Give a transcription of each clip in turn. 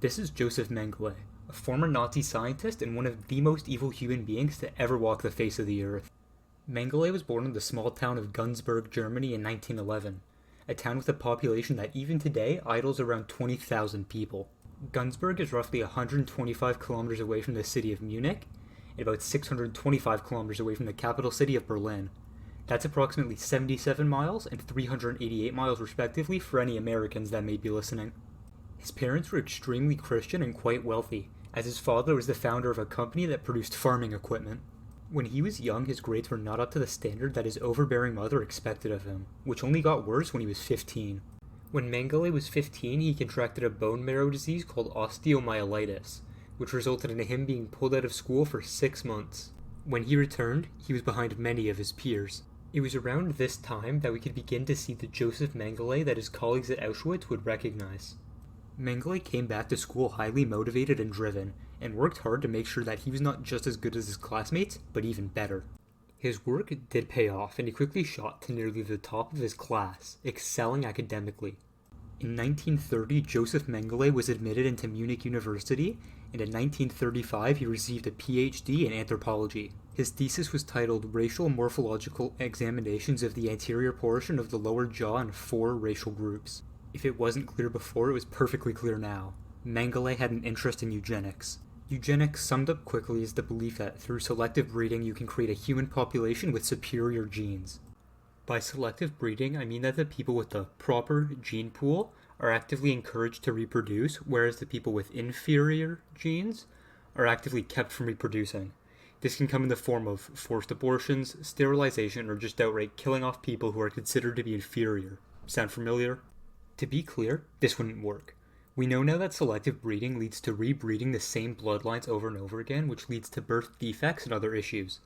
This is Josef Mengele, a former Nazi scientist and one of the most evil human beings to ever walk the face of the earth. Mengele was born in the small town of Günzburg, Germany in 1911, a town with a population that even today idles around 20,000 people. Günzburg is roughly 125 kilometers away from the city of Munich and about 625 kilometers away from the capital city of Berlin. That's approximately 77 miles and 388 miles respectively for any Americans that may be listening. His parents were extremely Christian and quite wealthy, as his father was the founder of a company that produced farming equipment. When he was young, his grades were not up to the standard that his overbearing mother expected of him, which only got worse when he was 15. When Mengele was 15, he contracted a bone marrow disease called osteomyelitis, which resulted in him being pulled out of school for 6 months. When he returned, he was behind many of his peers. It was around this time that we could begin to see the Josef Mengele that his colleagues at Auschwitz would recognize. Mengele came back to school highly motivated and driven, and worked hard to make sure that he was not just as good as his classmates, but even better. His work did pay off, and he quickly shot to nearly the top of his class, excelling academically. In 1930, Josef Mengele was admitted into Munich University, and in 1935 he received a PhD in anthropology. His thesis was titled Racial Morphological Examinations of the Anterior Portion of the Lower Jaw in 4 Racial Groups. If it wasn't clear before, it was perfectly clear now. Mengele had an interest in eugenics. Eugenics, summed up quickly, is the belief that through selective breeding you can create a human population with superior genes. By selective breeding, I mean that the people with the proper gene pool are actively encouraged to reproduce, whereas the people with inferior genes are actively kept from reproducing. This can come in the form of forced abortions, sterilization, or just outright killing off people who are considered to be inferior. Sound familiar? To be clear, this wouldn't work. We know now that selective breeding leads to rebreeding the same bloodlines over and over again, which leads to birth defects and other issues.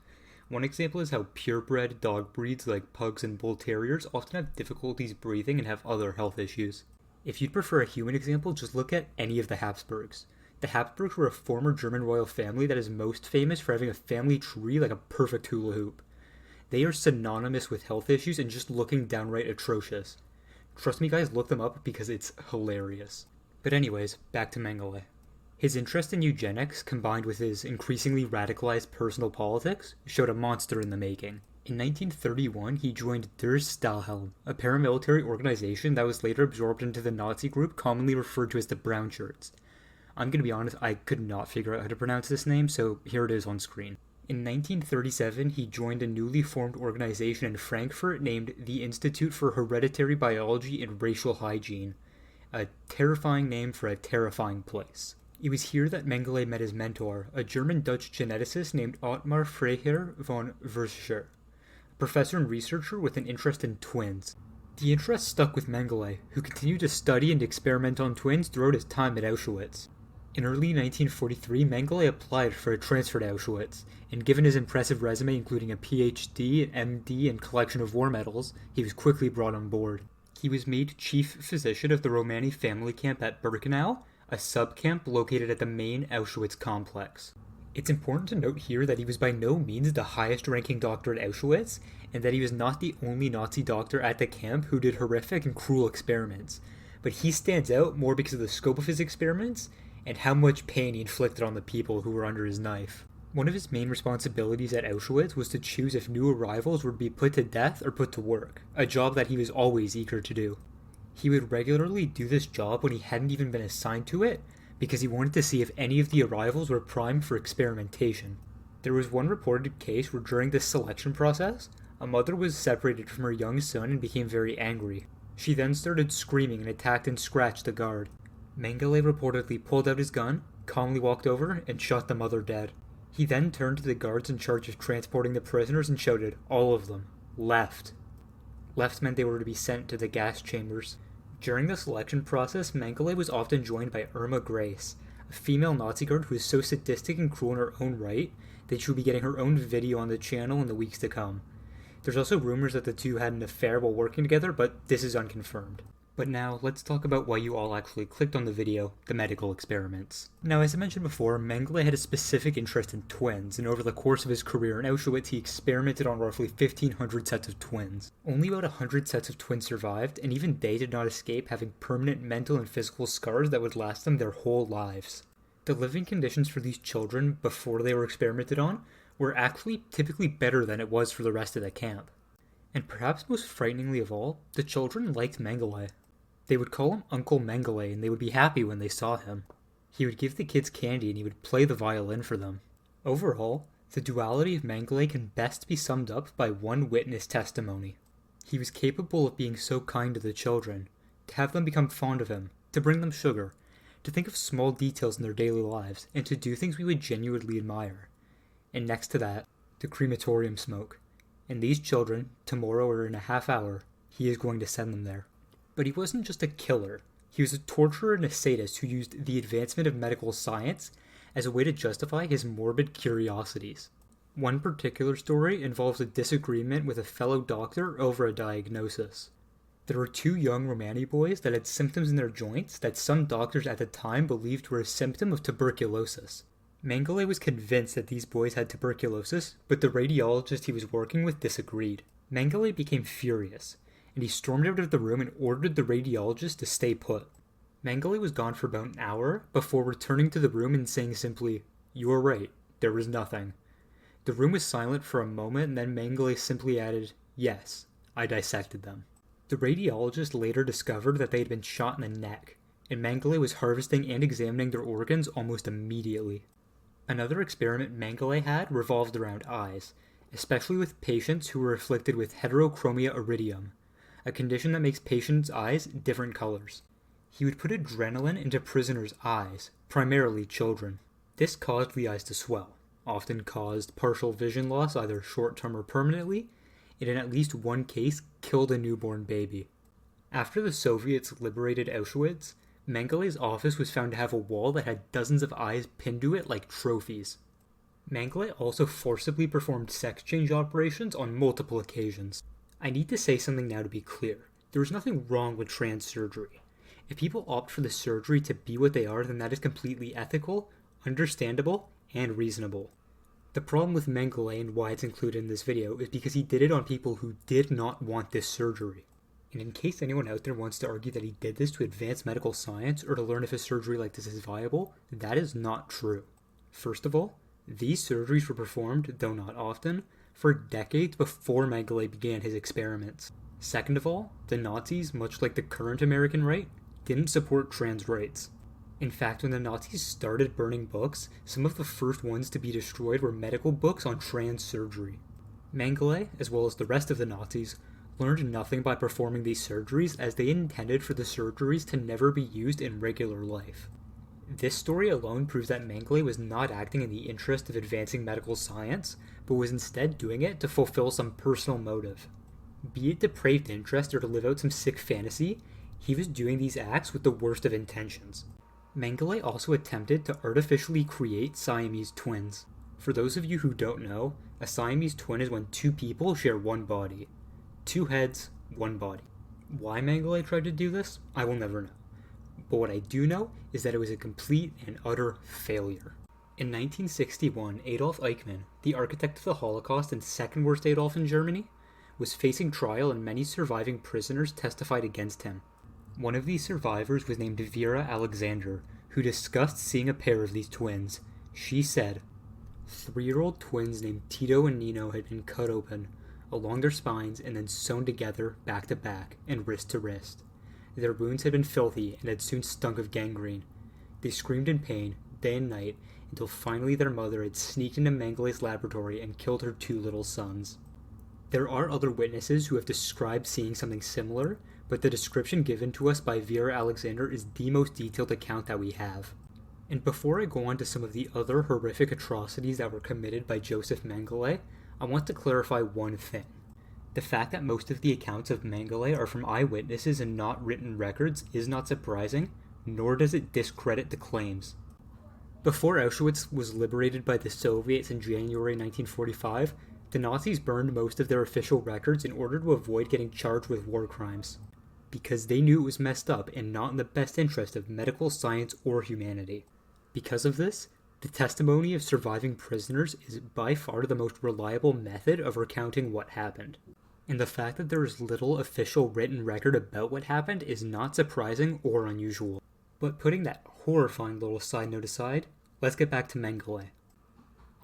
One example is how purebred dog breeds like pugs and bull terriers often have difficulties breathing and have other health issues. If you'd prefer a human example, just look at any of the Habsburgs. The Habsburgs were a former German royal family that is most famous for having a family tree like a perfect hula hoop. They are synonymous with health issues and just looking downright atrocious. Trust me guys, look them up because it's hilarious. But anyways, back to Mengele. His interest in eugenics, combined with his increasingly radicalized personal politics, showed a monster in the making. In 1931, he joined Der Stahlhelm, a paramilitary organization that was later absorbed into the Nazi group commonly referred to as the Brown Shirts. I'm gonna be honest, I could not figure out how to pronounce this name, so here it is on screen. In 1937, he joined a newly formed organization in Frankfurt named the Institute for Hereditary Biology and Racial Hygiene, a terrifying name for a terrifying place. It was here that Mengele met his mentor, a German-Dutch geneticist named Ottmar Freiherr von Verscher, a professor and researcher with an interest in twins. The interest stuck with Mengele, who continued to study and experiment on twins throughout his time at Auschwitz. In early 1943, Mengele applied for a transfer to Auschwitz, and given his impressive resume including a PhD, an MD, and collection of war medals, he was quickly brought on board. He was made chief physician of the Romani family camp at Birkenau, a sub-camp located at the main Auschwitz complex. It's important to note here that he was by no means the highest-ranking doctor at Auschwitz, and that he was not the only Nazi doctor at the camp who did horrific and cruel experiments, but he stands out more because of the scope of his experiments and how much pain he inflicted on the people who were under his knife. One of his main responsibilities at Auschwitz was to choose if new arrivals would be put to death or put to work, a job that he was always eager to do. He would regularly do this job when he hadn't even been assigned to it, because he wanted to see if any of the arrivals were primed for experimentation. There was one reported case where during this selection process, a mother was separated from her young son and became very angry. She then started screaming and attacked and scratched the guard. Mengele reportedly pulled out his gun, calmly walked over, and shot the mother dead. He then turned to the guards in charge of transporting the prisoners and shouted, "All of them, left." Left meant they were to be sent to the gas chambers. During the selection process, Mengele was often joined by Irma Grace, a female Nazi guard who is so sadistic and cruel in her own right that she will be getting her own video on the channel in the weeks to come. There's also rumors that the two had an affair while working together, but this is unconfirmed. But now, let's talk about why you all actually clicked on the video, the medical experiments. Now, as I mentioned before, Mengele had a specific interest in twins, and over the course of his career in Auschwitz, he experimented on roughly 1,500 sets of twins. Only about 100 sets of twins survived, and even they did not escape having permanent mental and physical scars that would last them their whole lives. The living conditions for these children before they were experimented on were actually typically better than it was for the rest of the camp. And perhaps most frighteningly of all, the children liked Mengele. They would call him Uncle Mengele, and they would be happy when they saw him. He would give the kids candy, and he would play the violin for them. Overall, the duality of Mengele can best be summed up by one witness testimony. He was capable of being so kind to the children, to have them become fond of him, to bring them sugar, to think of small details in their daily lives, and to do things we would genuinely admire. And next to that, the crematorium smoke. And these children, tomorrow or in a half hour, he is going to send them there. But he wasn't just a killer. He was a torturer and a sadist who used the advancement of medical science as a way to justify his morbid curiosities. One particular story involves a disagreement with a fellow doctor over a diagnosis. There were two young Romani boys that had symptoms in their joints that some doctors at the time believed were a symptom of tuberculosis. Mengele was convinced that these boys had tuberculosis, but the radiologist he was working with disagreed. Mengele became furious, and he stormed out of the room and ordered the radiologist to stay put. Mengele was gone for about an hour before returning to the room and saying simply, "You are right, there was nothing." The room was silent for a moment, and then Mengele simply added, "Yes, I dissected them." The radiologist later discovered that they had been shot in the neck, and Mengele was harvesting and examining their organs almost immediately. Another experiment Mengele had revolved around eyes, especially with patients who were afflicted with heterochromia iridium, a condition that makes patients' eyes different colors. He would put adrenaline into prisoners' eyes, primarily children. This caused the eyes to swell, often caused partial vision loss either short-term or permanently, and in at least one case killed a newborn baby. After the Soviets liberated Auschwitz, Mengele's office was found to have a wall that had dozens of eyes pinned to it like trophies. Mengele also forcibly performed sex change operations on multiple occasions. I need to say something now to be clear. There is nothing wrong with trans surgery. If people opt for the surgery to be what they are, then that is completely ethical, understandable, and reasonable. The problem with Mengele and why it's included in this video is because he did it on people who did not want this surgery. And in case anyone out there wants to argue that he did this to advance medical science or to learn if a surgery like this is viable, that is not true. First of all, these surgeries were performed, though not often, for decades before Mengele began his experiments. Second of all, the Nazis, much like the current American right, didn't support trans rights. In fact, when the Nazis started burning books, some of the first ones to be destroyed were medical books on trans surgery. Mengele, as well as the rest of the Nazis, learned nothing by performing these surgeries as they intended for the surgeries to never be used in regular life. This story alone proves that Mengele was not acting in the interest of advancing medical science, but was instead doing it to fulfill some personal motive. Be it depraved interest or to live out some sick fantasy, he was doing these acts with the worst of intentions. Mengele also attempted to artificially create Siamese twins. For those of you who don't know, a Siamese twin is when two people share one body. Two heads, one body. Why Mengele tried to do this, I will never know. But what I do know is that it was a complete and utter failure. In 1961, Adolf Eichmann, the architect of the Holocaust and second worst Adolf in Germany, was facing trial and many surviving prisoners testified against him. One of these survivors was named Vera Alexander, who discussed seeing a pair of these twins. She said, 3-year-old twins named Tito and Nino had been cut open, along their spines and then sewn together back to back and wrist to wrist. Their wounds had been filthy and had soon stunk of gangrene. They screamed in pain, day and night, until finally their mother had sneaked into Mengele's laboratory and killed her 2 little sons. There are other witnesses who have described seeing something similar, but the description given to us by Vera Alexander is the most detailed account that we have. And before I go on to some of the other horrific atrocities that were committed by Josef Mengele, I want to clarify one thing. The fact that most of the accounts of Mengele are from eyewitnesses and not written records is not surprising, nor does it discredit the claims. Before Auschwitz was liberated by the Soviets in January 1945, the Nazis burned most of their official records in order to avoid getting charged with war crimes. because they knew it was messed up and not in the best interest of medical science or humanity. Because of this, the testimony of surviving prisoners is by far the most reliable method of recounting what happened. And the fact that there is little official written record about what happened is not surprising or unusual. But putting that horrifying little side note aside, let's get back to Mengele.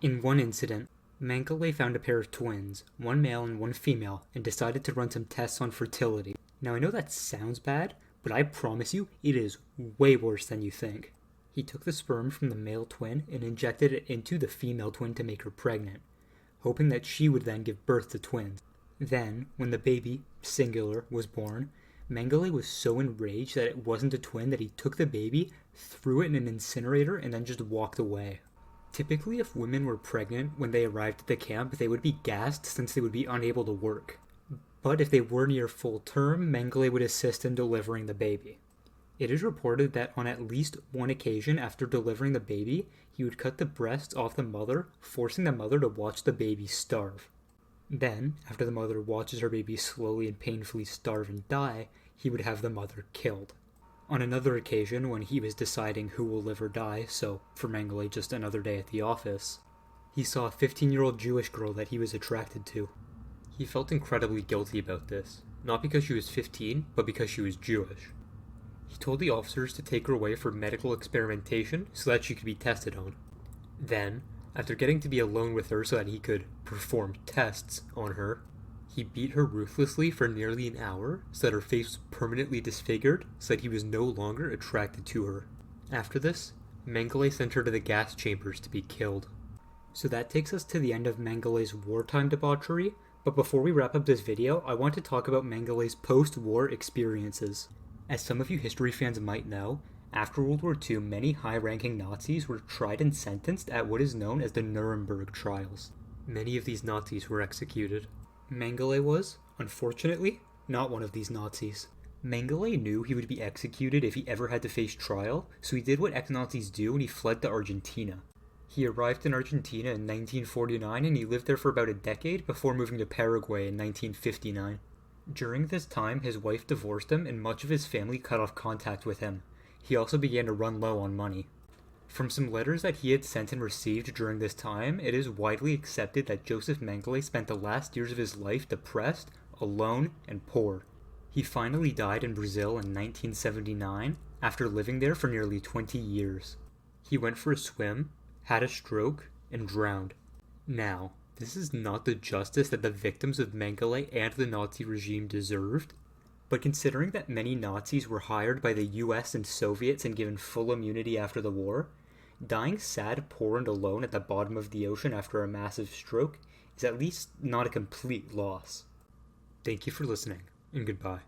In one incident, Mengele found a pair of twins, one male and one female, and decided to run some tests on fertility. Now I know that sounds bad, but I promise you it is way worse than you think. He took the sperm from the male twin and injected it into the female twin to make her pregnant, hoping that she would then give birth to twins. Then, when the baby, singular, was born, Mengele was so enraged that it wasn't a twin that he took the baby, threw it in an incinerator, and then just walked away. Typically, if women were pregnant when they arrived at the camp, they would be gassed since they would be unable to work. But if they were near full term, Mengele would assist in delivering the baby. It is reported that on at least one occasion after delivering the baby, he would cut the breasts off the mother, forcing the mother to watch the baby starve. Then, after the mother watches her baby slowly and painfully starve and die, he would have the mother killed. On another occasion, when he was deciding who will live or die, so for Mengele just another day at the office, he saw a 15-year-old Jewish girl that he was attracted to. He felt incredibly guilty about this, not because she was 15, but because she was Jewish. He told the officers to take her away for medical experimentation so that she could be tested on. Then, after getting to be alone with her so that he could perform tests on her, he beat her ruthlessly for nearly an hour so that her face was permanently disfigured so that he was no longer attracted to her. After this, Mengele sent her to the gas chambers to be killed. So that takes us to the end of Mengele's wartime debauchery, but before we wrap up this video, I want to talk about Mengele's post-war experiences. As some of you history fans might know, after World War II, many high-ranking Nazis were tried and sentenced at what is known as the Nuremberg trials. Many of these Nazis were executed. Mengele was, unfortunately, not one of these Nazis. Mengele knew he would be executed if he ever had to face trial, so he did what ex-Nazis do and he fled to Argentina. He arrived in Argentina in 1949 and he lived there for about a decade before moving to Paraguay in 1959. During this time, his wife divorced him and much of his family cut off contact with him. He also began to run low on money. From some letters that he had sent and received during this time, it is widely accepted that Josef Mengele spent the last years of his life depressed, alone, and poor. He finally died in Brazil in 1979 after living there for nearly 20 years. He went for a swim, had a stroke, and drowned. Now, this is not the justice that the victims of Mengele and the Nazi regime deserved, but considering that many Nazis were hired by the US and Soviets and given full immunity after the war, dying sad, poor, and alone at the bottom of the ocean after a massive stroke is at least not a complete loss. Thank you for listening, and goodbye.